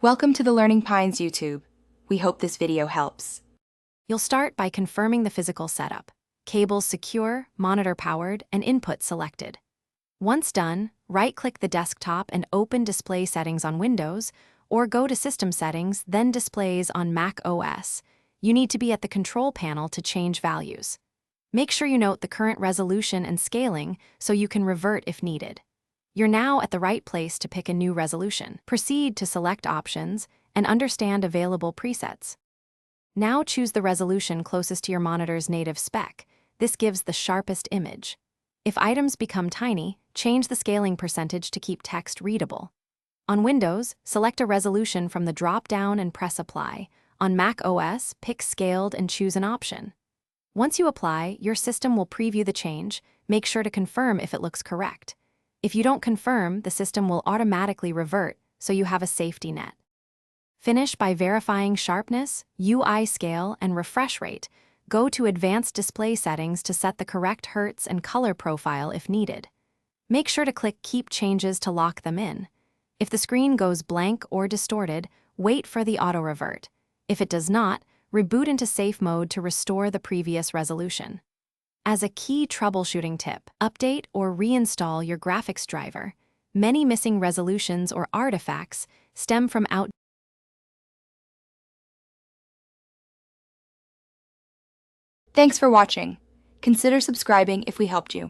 Welcome to the Learning Pines YouTube. We hope this video helps. You'll start by confirming the physical setup. Cables secure, monitor powered, and input selected. Once done, right-click the desktop and open Display Settings on Windows, or go to System Settings, then Displays on macOS. You need to be at the control panel to change values. Make sure you note the current resolution and scaling so you can revert if needed. You're now at the right place to pick a new resolution. Proceed to select options and understand available presets. Now choose the resolution closest to your monitor's native spec. This gives the sharpest image. If items become tiny, change the scaling percentage to keep text readable. On Windows, select a resolution from the drop-down and press Apply. On macOS, pick Scaled and choose an option. Once you apply, your system will preview the change. Make sure to confirm if it looks correct. If you don't confirm, the system will automatically revert, so you have a safety net. Finish by verifying sharpness, UI scale, and refresh rate. Go to Advanced Display Settings to set the correct hertz and color profile if needed. Make sure to click Keep Changes to lock them in. If the screen goes blank or distorted, wait for the auto-revert. If it does not, reboot into safe mode to restore the previous resolution. As a key troubleshooting tip, update or reinstall your graphics driver. Many missing resolutions or artifacts stem from Thanks for watching. Consider subscribing if we helped you.